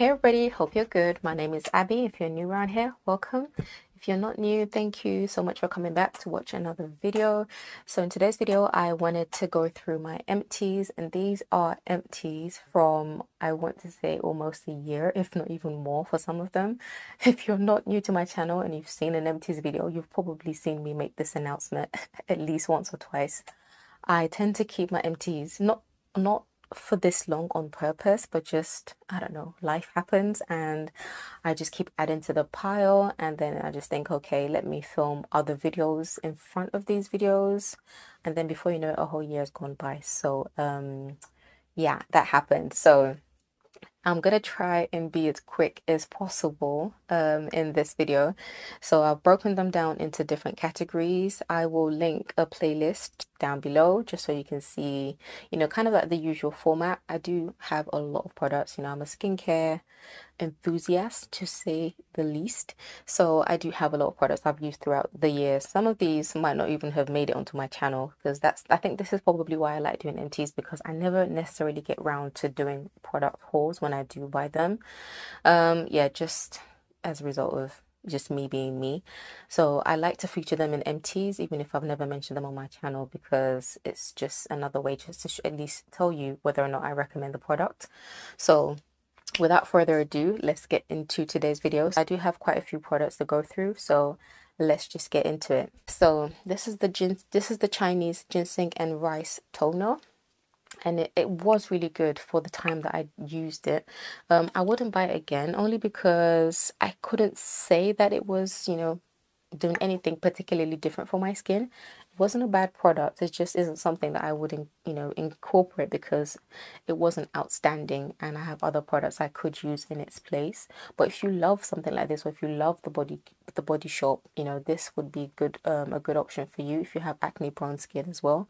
Hey everybody, hope you're good. My name is Abby. If you're new around here, welcome. If you're not new, thank you so much for coming back to watch another video. So in today's video, I wanted to go through my empties, and these are empties from, I want to say, almost a year, if not even more for some of them. If you're not new to my channel and you've seen an empties video, you've probably seen me make this announcement at least once or twice. I tend to keep my empties not for this long on purpose, but just, I don't know, life happens and I just keep adding to the pile, and then I just think, okay, let me film other videos in front of these videos, and then before you know it, a whole year has gone by. So yeah, that happened. So I'm gonna try and be as quick as possible in this video. So I've broken them down into different categories. I will link a playlist down below just so you can see, kind of like the usual format. I do have a lot of products. I'm a skincare enthusiast, to say the least. So I do have a lot of products I've used throughout the years. Some of these might not even have made it onto my channel, because I think this is probably why I like doing empties, because I never necessarily get round to doing product hauls when I do buy them. Yeah, just as a result of just me being me. So I like to feature them in empties, even if I've never mentioned them on my channel, because it's just another way just to at least tell you whether or not I recommend the product. So without further ado, let's get into today's video. I do have quite a few products to go through, so let's just get into it. So this is the Chinese ginseng and rice toner, and it was really good for the time that I used it. I wouldn't buy it again, only because I couldn't say that it was, doing anything particularly different for my skin. It wasn't a bad product. It just isn't something that I would, incorporate, because it wasn't outstanding, and I have other products I could use in its place. But if you love something like this, or if you love the Body Shop, this would be good, a good option for you if you have acne prone skin as well.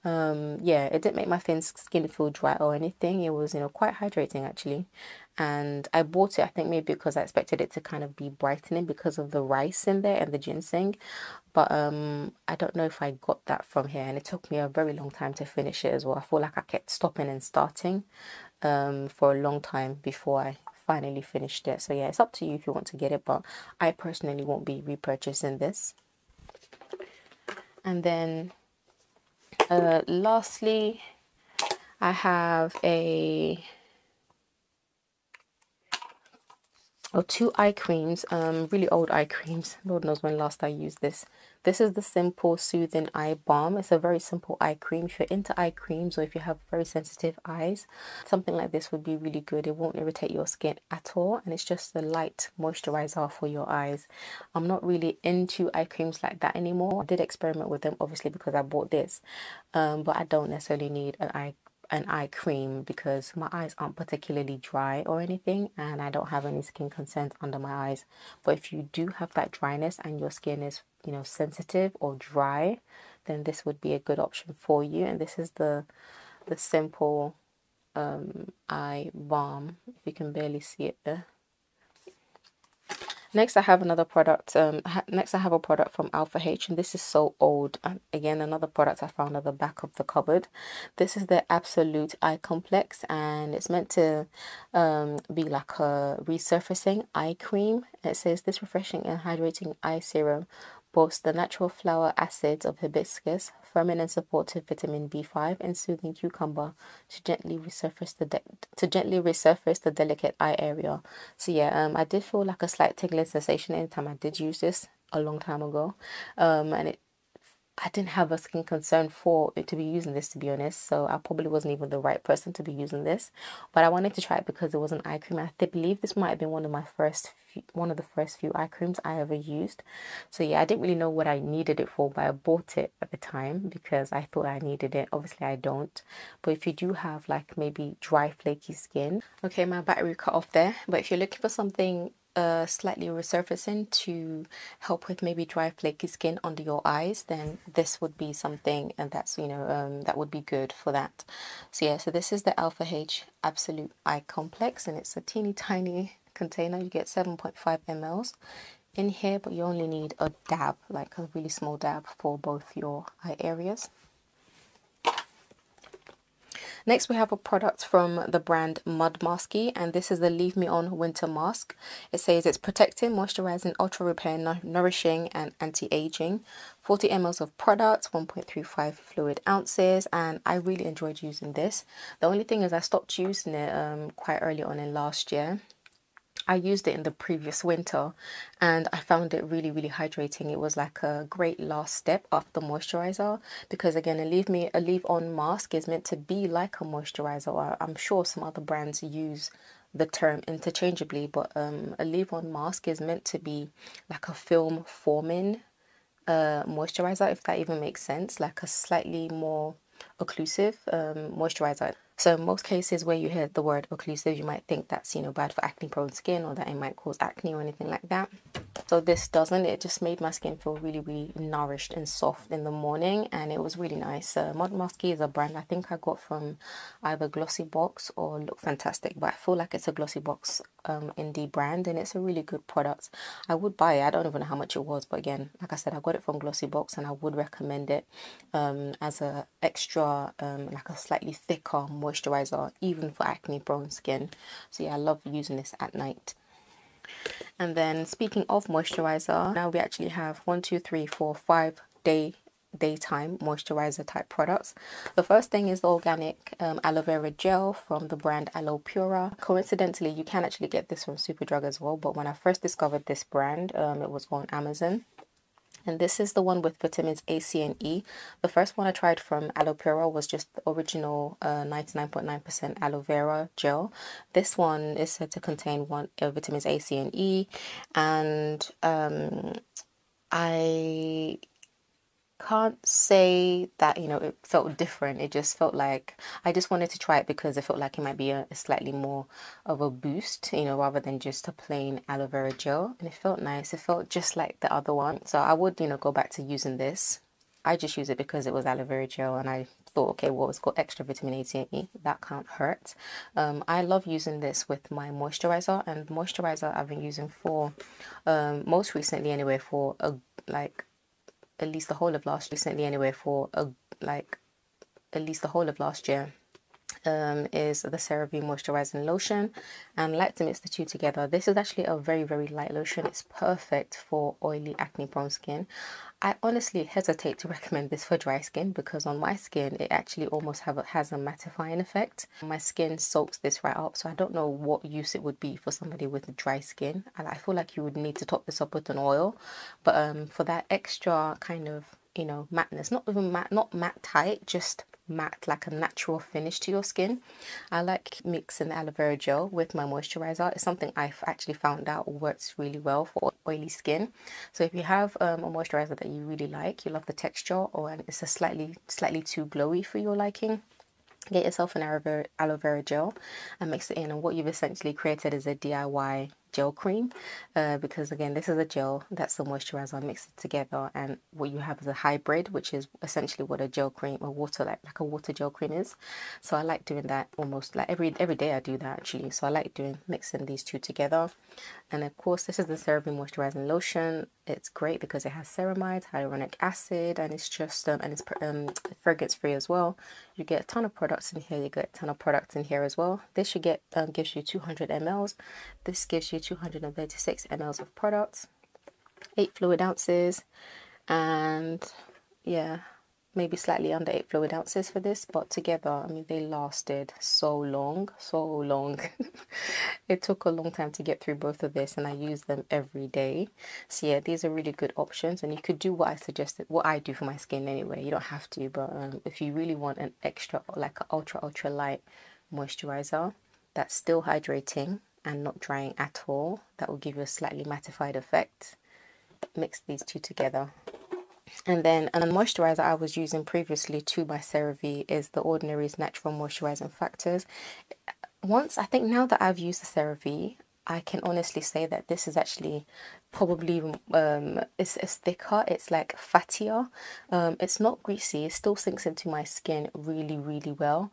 Yeah, it didn't make my skin feel dry or anything. It was, quite hydrating actually. And I bought it, I think maybe because I expected it to kind of be brightening because of the rice in there and the ginseng. But I don't know if I got that from here, and it took me a very long time to finish it as well. I feel like I kept stopping and starting for a long time before I finally finished it. So yeah, it's up to you if you want to get it, but I personally won't be repurchasing this. And then lastly, I have two eye creams, really old eye creams. Lord knows when last I used this. This is the Simple Soothing Eye Balm. It's a very simple eye cream. If you're into eye creams, or if you have very sensitive eyes, something like this would be really good. It won't irritate your skin at all, and it's just a light moisturizer for your eyes. I'm not really into eye creams like that anymore. I did experiment with them, obviously, because I bought this, but I don't necessarily need an eye cream because my eyes aren't particularly dry or anything, and I don't have any skin concerns under my eyes. But if you do have that dryness and your skin is, sensitive or dry, then this would be a good option for you. And this is the Simple Eye Balm, if you can barely see it there. Next, I have another product. Next, I have a product from Alpha H, and this is so old. Again, another product I found at the back of the cupboard. This is the Absolute Eye Complex, and it's meant to be like a resurfacing eye cream. It says this refreshing and hydrating eye serum boasts the natural flower acids of hibiscus, firming and supportive vitamin B5, and soothing cucumber to gently resurface the delicate eye area. So yeah, I did feel like a slight tingling sensation anytime I did use this a long time ago, and I didn't have a skin concern for it to be using this, to be honest, so I probably wasn't even the right person to be using this. But I wanted to try it because it was an eye cream. I believe this might have been one of the first few eye creams I ever used. So yeah, I didn't really know what I needed it for, but I bought it at the time because I thought I needed it. Obviously I don't, but if you do have like maybe dry flaky skin. Okay, my battery cut off there, but if you're looking for something slightly resurfacing to help with maybe dry flaky skin under your eyes, then this would be something, and that's that would be good for that. So yeah, so this is the Alpha H Absolute Eye Complex, and it's a teeny tiny container. You get 7.5 ml in here, but you only need a dab, like a really small dab for both your eye areas. Next, we have a product from the brand Mud Masky, and this is the Leave Me On Winter Mask. It says it's protecting, moisturizing, ultra repair, nourishing, and anti-aging. 40 ml of product, 1.35 fluid ounces, and I really enjoyed using this. The only thing is I stopped using it quite early on in last year. I used it in the previous winter and I found it really, really hydrating. It was like a great last step after moisturizer, because again, a leave on mask is meant to be like a moisturizer. I'm sure some other brands use the term interchangeably, but a leave on mask is meant to be like a film forming moisturizer, if that even makes sense, like a slightly more occlusive moisturizer. So in most cases where you hear the word occlusive, you might think that's, you know, bad for acne prone skin, or that it might cause acne or anything like that. So this doesn't. It just made my skin feel really, really nourished and soft in the morning, and it was really nice. Mud Masky is a brand I think I got from either Glossy Box or Look Fantastic, but I feel like it's a Glossy Box indie brand, and it's a really good product. I would buy it. I don't even know how much it was, but again, like I said, I got it from Glossy Box and I would recommend it as a extra like a slightly thicker moisturizer, even for acne prone skin. So yeah, I love using this at night. And then speaking of moisturizer, now we actually have 1, 2, 3, 4, 5 daytime moisturizer type products. The first thing is the organic aloe vera gel from the brand Aloe Pura. Coincidentally, you can actually get this from Superdrug as well, but when I first discovered this brand, it was on Amazon. And this is the one with vitamins A, C, and E. The first one I tried from Aloe Pura was just the original 99.9% aloe vera gel. This one is said to contain vitamins A, C, and E. And I can't say that, you know, it felt different. It just felt like I just wanted to try it because it felt like it might be a slightly more of a boost, you know, rather than just a plain aloe vera gel. And it felt nice. It felt just like the other one. So I would, you know, go back to using this. I just use it because it was aloe vera gel, and I thought, okay, well, it's got extra vitamin A, C, and E. That can't hurt. I love using this with my moisturizer, and moisturizer I've been using for most recently anyway, for at least the whole of last year, is the Cerave moisturizing lotion, and I like to mix the two together. This is actually a very, very light lotion. It's perfect for oily, acne prone skin. I honestly hesitate to recommend this for dry skin because on my skin it actually almost has a mattifying effect. My skin soaks this right up, so I don't know what use it would be for somebody with dry skin. And I feel like you would need to top this up with an oil, but for that extra kind of, you know, mattness, not even matte, not matte tight, just matte, like a natural finish to your skin, I like mixing the aloe vera gel with my moisturizer. It's something I've actually found out works really well for oily skin. So if you have a moisturizer that you really like, you love the texture, or it's a slightly too glowy for your liking, get yourself an aloe vera gel and mix it in, and what you've essentially created is a DIY gel cream, because again, this is a gel, that's the moisturizer, mix it together, and what you have is a hybrid, which is essentially what a gel cream or water, like a water gel cream is. So I like doing that almost like every day. I do that actually. So I like mixing these two together. And of course, this is the Cerave moisturizing lotion. It's great because it has ceramide, hyaluronic acid, and it's just and it's fragrance free as well. You get a ton of products in here. You get a ton of products in here as well. This you get gives you 200 mls. This gives you 236 mls of product, 8 fluid ounces, and yeah, maybe slightly under 8 fluid ounces for this, but together, I mean, they lasted so long. It took a long time to get through both of this, and I use them every day. So yeah, these are really good options, and you could do what I suggested, what I do for my skin anyway. You don't have to, but if you really want an extra, like an ultra light moisturizer that's still hydrating and not drying at all, that will give you a slightly mattified effect, mix these two together. And then a moisturizer I was using previously to my CeraVe is the Ordinary's Natural Moisturizing Factors. I think now that I've used the CeraVe, I can honestly say that this is actually probably it's thicker, it's like fattier, it's not greasy, it still sinks into my skin really, really well,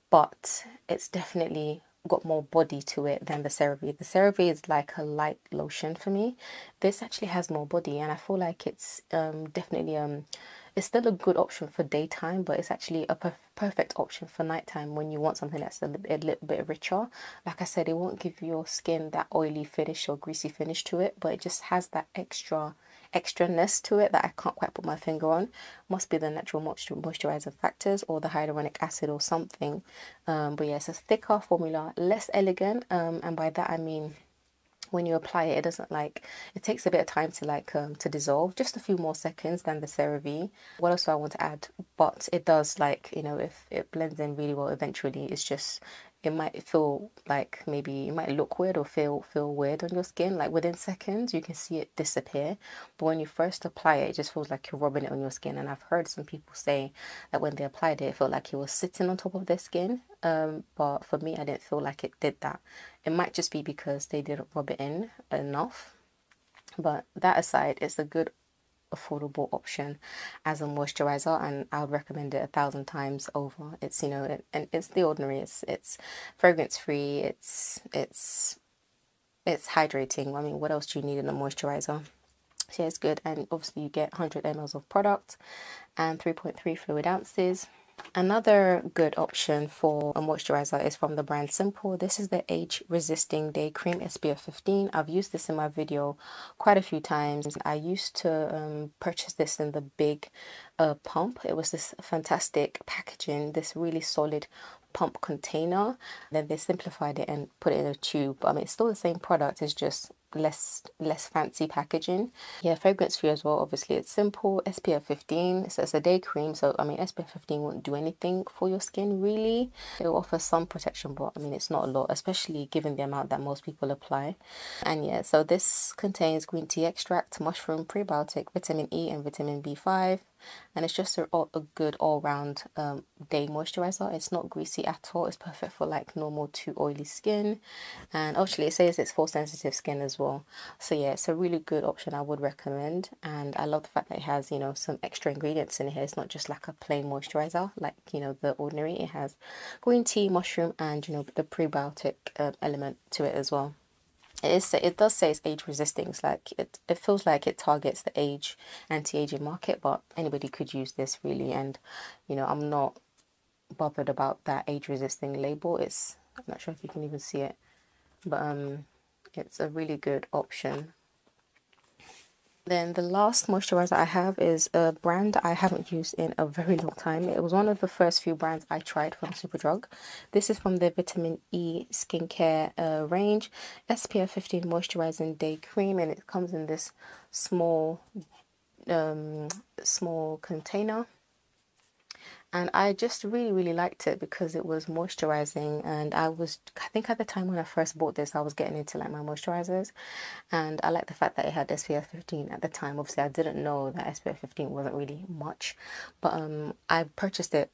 but it's definitely got more body to it than the CeraVe. The CeraVe is like a light lotion for me. This actually has more body, and I feel like it's definitely it's still a good option for daytime, but it's actually a perfect option for nighttime when you want something that's a little bit richer. Like I said, it won't give your skin that oily finish or greasy finish to it, but it just has that extraness to it that I can't quite put my finger on. Must be the natural moisturizing factors or the hyaluronic acid or something. But yeah, it's a thicker formula, less elegant, and by that I mean when you apply it, it doesn't like, it takes a bit of time to like to dissolve, just a few more seconds than the CeraVe. What else do I want to add? But it does, like, you know, if it blends in really well eventually, it's just, it might feel like, maybe it might look weird or feel weird on your skin. Like within seconds you can see it disappear, but when you first apply it, it just feels like you're rubbing it on your skin. And I've heard some people say that when they applied it, it felt like it was sitting on top of their skin. But for me, I didn't feel like it did that. It might just be because they didn't rub it in enough. But that aside, it's a good affordable option as a moisturizer, and I would recommend it 1,000 times over. It's, you know, and it's The Ordinary. It's fragrance free. It's hydrating. I mean, what else do you need in a moisturizer? So yeah, it's good. And obviously you get 100 ml of product and 3.3 fluid ounces. Another good option for a moisturizer is from the brand Simple. This is the Age Resisting Day Cream SPF 15. I've used this in my video quite a few times. I used to purchase this in the big pump. It was this fantastic packaging, this really solid pump container. Then they simplified it and put it in a tube. I mean, it's still the same product, it's just less fancy packaging. Yeah, fragrance free as well. Obviously it's Simple, SPF 15, so it's a day cream. So I mean, SPF 15 won't do anything for your skin really. It will offer some protection, but I mean, it's not a lot, especially given the amount that most people apply. And yeah, so this contains green tea extract, mushroom, prebiotic, vitamin E and vitamin B5. And it's just a good all-round day moisturizer. It's not greasy at all. It's perfect for like normal to oily skin. And actually it says it's for sensitive skin as well. So yeah, it's a really good option. I would recommend. And I love the fact that it has, you know, some extra ingredients in here. It's not just like a plain moisturizer like, you know, The Ordinary. It has green tea, mushroom, and, you know, the prebiotic element to it as well. It does say it's age resisting. It's like it feels like it targets the anti-aging market, but anybody could use this really. And you know, I'm not bothered about that age resisting label. I'm not sure if you can even see it, but it's a really good option. Then the last moisturizer I have is a brand I haven't used in a very long time. It was one of the first few brands I tried from Superdrug. This is from the Vitamin E skincare range, SPF 15 Moisturizing Day Cream, and it comes in this small container. And I just really liked it because it was moisturizing, and I think at the time when I first bought this, I was getting into like my moisturizers, and I like the fact that it had SPF 15 at the time. Obviously I didn't know that SPF 15 wasn't really much, but I purchased it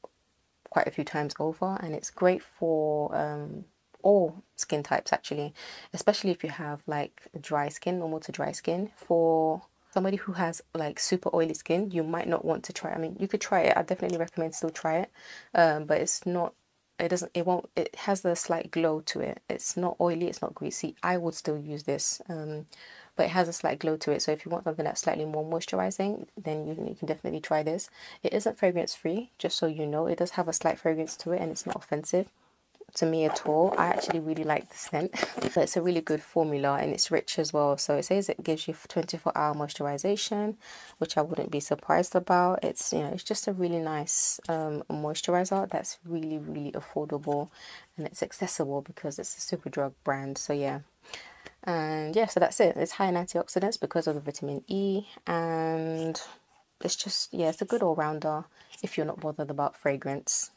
quite a few times over, and it's great for all skin types actually, especially if you have like dry skin, normal to dry skin. For somebody who has like super oily skin, you might not want to try. I mean, you could try it. I definitely recommend still try it, but it has a slight glow to it. It's not oily, it's not greasy. I would still use this, but it has a slight glow to it. So if you want something that's slightly more moisturizing, then you can definitely try this. It isn't fragrance free, just so you know. It does have a slight fragrance to it, and it's not offensive to me at all. I actually really like the scent. But it's a really good formula, and it's rich as well. So it says it gives you 24-hour moisturization, which I wouldn't be surprised about. It's, you know, it's just a really nice moisturizer that's really affordable, and it's accessible because it's a Superdrug brand. So yeah. And yeah, so that's it. It's high in antioxidants because of the vitamin E, and it's just, yeah, it's a good all-rounder if you're not bothered about fragrance.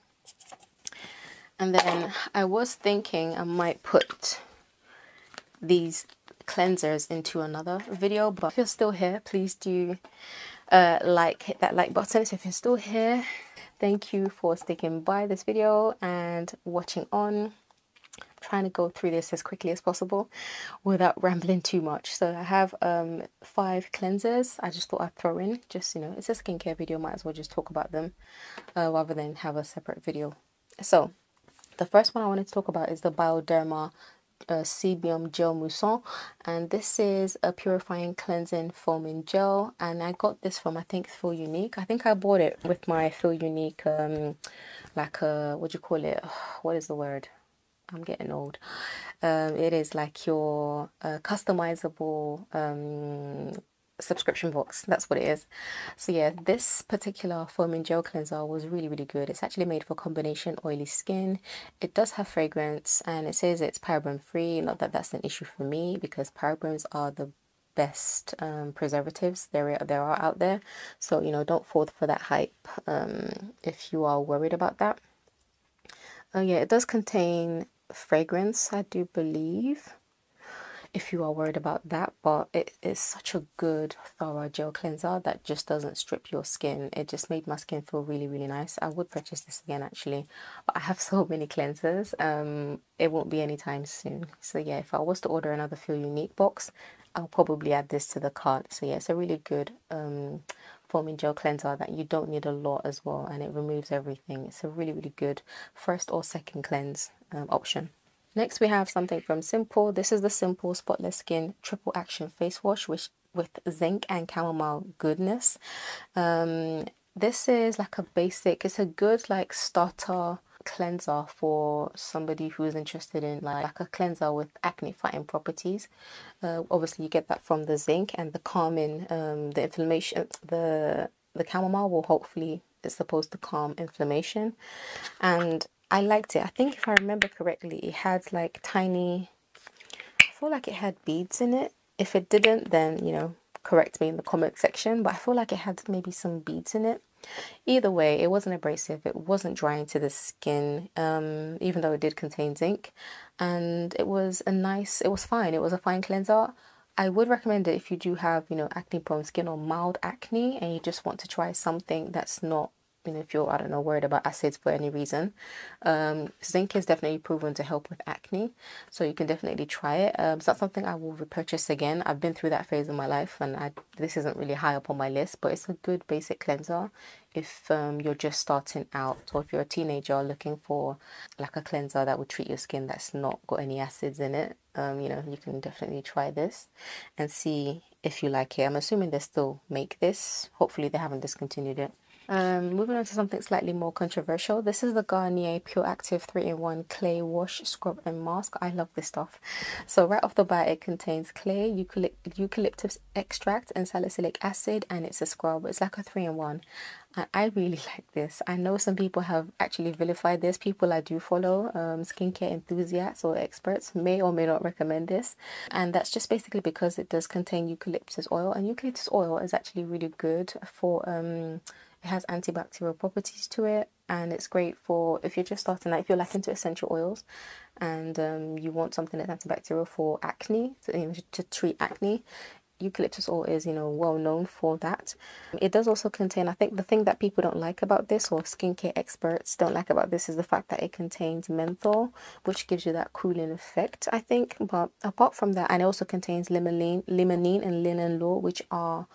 And then I was thinking I might put these cleansers into another video, but if you're still here, please do hit that like button. So if you're still here, thank you for sticking by this video and watching on. I'm trying to go through this as quickly as possible without rambling too much. So I have 5 cleansers. I just thought I'd throw in, just, you know, it's a skincare video, might as well just talk about them rather than have a separate video. So the first one I wanted to talk about is the Bioderma Cbm Gel Moussant, and this is a purifying cleansing foaming gel, and I got this from, I think, Feel Unique. I think I bought it with my Feel Unique like a, what do you call it, what is the word, I'm getting old. It is like your customizable subscription box. That's what it is. So yeah, this particular foaming gel cleanser was really good. It's actually made for combination oily skin. It does have fragrance, and it says it's paraben free. Not that that's an issue for me, because parabens are the best preservatives there are out there. So, you know, don't fall for that hype if you are worried about that. Oh yeah, it does contain fragrance, I do believe, if you are worried about that, but it is such a good thorough gel cleanser that just doesn't strip your skin. It just made my skin feel really nice. I would purchase this again actually, but I have so many cleansers, it won't be anytime soon. So yeah, if I was to order another Feel Unique box, I'll probably add this to the cart. So yeah, it's a really good foaming gel cleanser that you don't need a lot as well, and it removes everything. It's a really good first or second cleanse option. Next we have something from Simple. This is the Simple Spotless Skin Triple Action Face Wash with zinc and chamomile goodness. This is like a basic, it's a good like starter cleanser for somebody who's interested in like a cleanser with acne fighting properties. Obviously you get that from the zinc and the calming, the inflammation, the chamomile will hopefully, it's supposed to calm inflammation. And I liked it. I think if I remember correctly, it had like tiny, I feel like it had beads in it. If it didn't, then, you know, correct me in the comment section, but I feel like it had maybe some beads in it. Either way, it wasn't abrasive, it wasn't drying to the skin, even though it did contain zinc, and it was fine. It was a fine cleanser. I would recommend it if you do have, you know, acne prone skin or mild acne and you just want to try something that's not, you know, if you're, I don't know, worried about acids for any reason. Zinc is definitely proven to help with acne, so you can definitely try it. It's not something I will repurchase again. I've been through that phase of my life, and this isn't really high up on my list, but it's a good basic cleanser if you're just starting out, or if you're a teenager looking for like a cleanser that would treat your skin that's not got any acids in it. You know, you can definitely try this and see if you like it. I'm assuming they still make this. Hopefully they haven't discontinued it. Moving on to something slightly more controversial. This is the Garnier Pure Active 3-in-1 Clay Wash, Scrub and Mask. I love this stuff. So right off the bat, it contains clay, eucalyptus extract and salicylic acid, and it's a scrub. It's like a 3-in-1. And I really like this. I know some people have actually vilified this. People I do follow, skincare enthusiasts or experts, may or may not recommend this. And that's just basically because it does contain eucalyptus oil. And eucalyptus oil is actually really good for... it has antibacterial properties to it, and it's great for if you're just starting out, if you're like into essential oils and you want something that's antibacterial for acne, to treat acne. Eucalyptus oil is, you know, well known for that. It does also contain, I think the thing that people don't like about this, or skincare experts don't like about this, is the fact that it contains menthol, which gives you that cooling effect, I think. But apart from that, and it also contains limonene and linalool, which are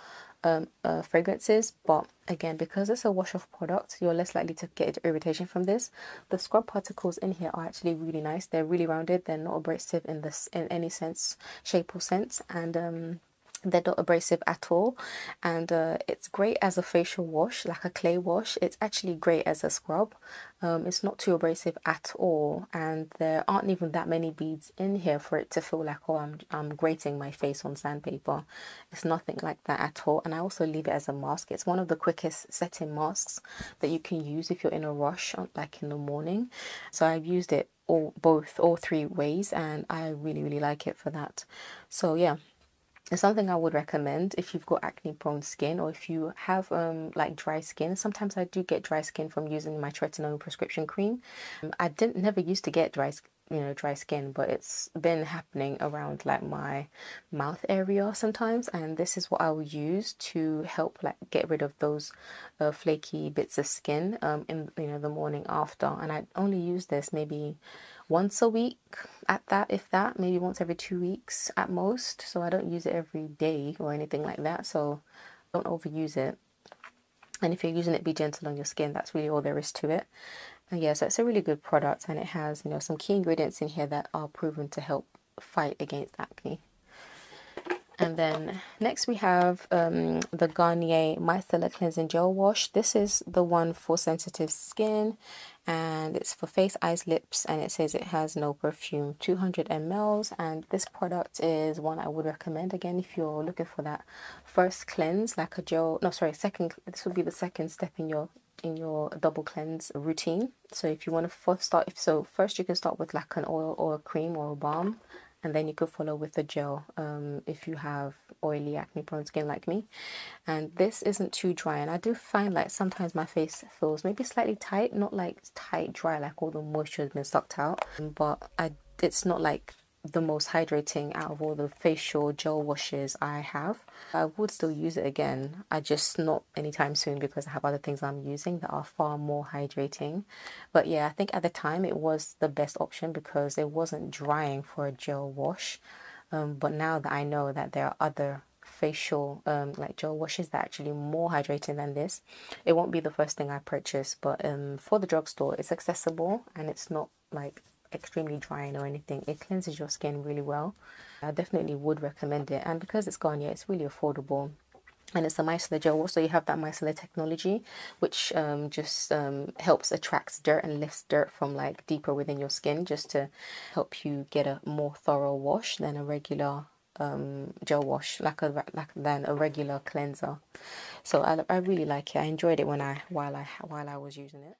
fragrances, but again, because it's a wash-off product, you're less likely to get irritation from this. The scrub particles in here are actually really nice. They're really rounded. They're not abrasive in any sense, shape or sense, and they're not abrasive at all. And it's great as a facial wash, like a clay wash. It's actually great as a scrub. It's not too abrasive at all, and there aren't even that many beads in here for it to feel like, oh, I'm grating my face on sandpaper. It's nothing like that at all. And I also leave it as a mask. It's one of the quickest setting masks that you can use if you're in a rush, like in the morning. So I've used it all three ways, and I really like it for that. So yeah, it's something I would recommend if you've got acne prone skin, or if you have like dry skin. Sometimes I do get dry skin from using my tretinoin prescription cream. I never used to get dry skin, but it's been happening around like my mouth area sometimes, and this is what I will use to help like get rid of those flaky bits of skin in, you know, the morning after. And I only use this maybe once a week at that, if that, maybe once every 2 weeks at most. So I don't use it every day or anything like that, so don't overuse it. And if you're using it, be gentle on your skin. That's really all there is to it. And yeah, so it's a really good product, and it has, you know, some key ingredients in here that are proven to help fight against acne. And then next we have the Garnier Micellar Cleansing Gel Wash. This is the one for sensitive skin, and it's for face, eyes, lips, and it says it has no perfume, 200 ml. And this product is one I would recommend, again, if you're looking for that first cleanse, like a gel, no, sorry, second, this would be the second step in your double cleanse routine. So if you want to first you can start with like an oil or a cream or a balm, and then you could follow with the gel if you have oily, acne prone skin like me. And this isn't too dry, and I do find like sometimes my face feels maybe slightly tight, not like tight dry like all the moisture has been sucked out, but it's not like the most hydrating out of all the facial gel washes I have. I would still use it again, I just not anytime soon because I have other things I'm using that are far more hydrating. But yeah, I think at the time it was the best option because it wasn't drying for a gel wash. But now that I know that there are other facial like gel washes that are actually more hydrating than this, it won't be the first thing I purchase. But for the drugstore, it's accessible and it's not like extremely drying or anything. It cleanses your skin really well. I definitely would recommend it, and because it's Garnier, it's really affordable. And it's a micellar gel. Also, you have that micellar technology, which just helps attract dirt and lifts dirt from like deeper within your skin, just to help you get a more thorough wash than a regular gel wash, than a regular cleanser. So I really like it. I enjoyed it while I was using it.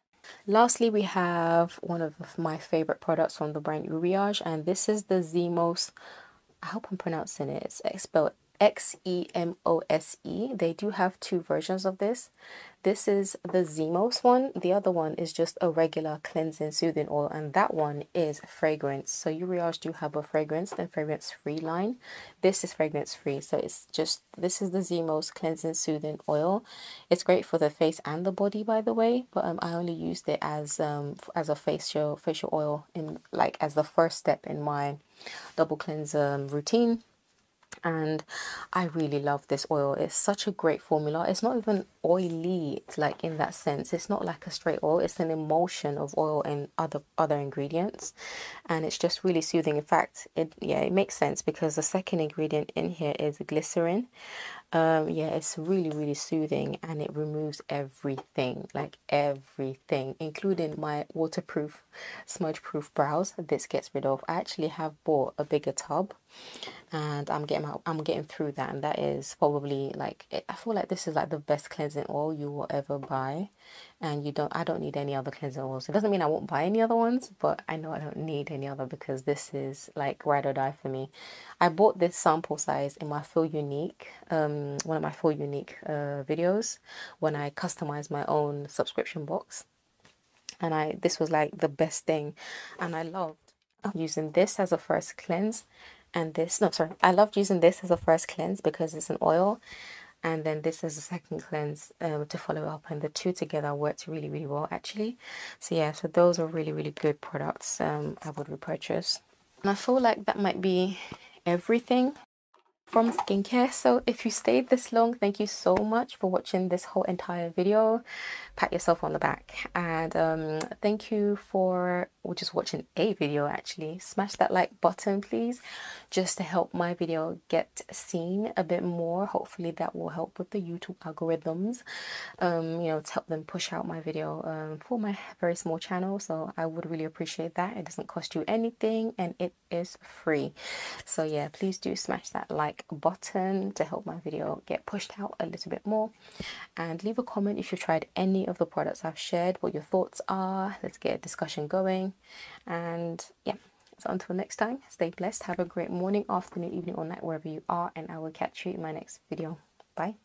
Lastly, we have one of my favorite products from the brand Uriage, and this is the Zemos. I hope I'm pronouncing it. It's spelled Xemose. They do have two versions of this. This is the Zemos one. The other one is just a regular cleansing soothing oil, and that one is fragrance. So Uriage do have a fragrance and fragrance free line. This is fragrance free, so this is the Zemos cleansing soothing oil. It's great for the face and the body, by the way, but I only used it as a facial oil in like as the first step in my double cleanse routine. And I really love this oil. It's such a great formula. It's not even oily, like in that sense. It's not like a straight oil. It's an emulsion of oil and other ingredients, and it's just really soothing. In fact, it makes sense because the second ingredient in here is glycerin. Yeah, it's really soothing, and it removes everything, like everything, including my waterproof, smudge proof brows. This gets rid of. I actually have bought a bigger tub, and I'm getting through that, and that is probably like I feel like this is like the best cleansing oil you will ever buy. And I don't need any other cleansing oils. It doesn't mean I won't buy any other ones, but I know I don't need any other because this is like ride or die for me. I bought this sample size in my Feel Unique, one of my Feel Unique videos when I customized my own subscription box, and this was like the best thing, and I loved using this as a first cleanse. And I loved using this as a first cleanse because it's an oil, and then this is a second cleanse to follow up, and the two together worked really well actually. So yeah, so those are really good products I would repurchase. And I feel like that might be everything from skincare. So if you stayed this long, thank you so much for watching this whole entire video. Pat yourself on the back, and thank you for just watching a video. Actually, smash that like button please, just to help my video get seen a bit more. Hopefully that will help with the YouTube algorithms, you know, to help them push out my video for my very small channel. So I would really appreciate that. It doesn't cost you anything and it is free. So yeah, please do smash that like button to help my video get pushed out a little bit more, and leave a comment if you've tried any of the products I've shared, what your thoughts are. Let's get a discussion going. And yeah, so until next time, stay blessed, have a great morning, afternoon, evening or night wherever you are, and I will catch you in my next video. Bye.